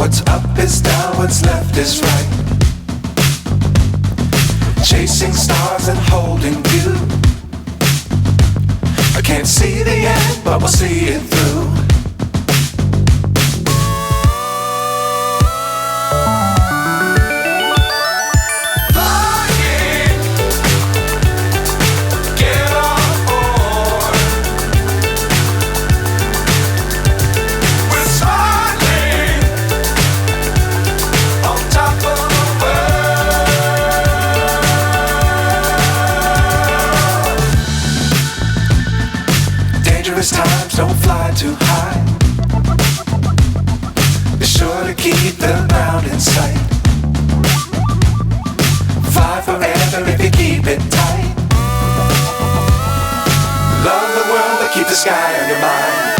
What's up is down, what's left is right. Chasing stars and holding you. I can't see the end, but we'll see it through. Dangerous times, don't fly too high. Be sure to keep the ground in sight. Fly forever if you keep it tight. Love the world, but keep the sky on your mind.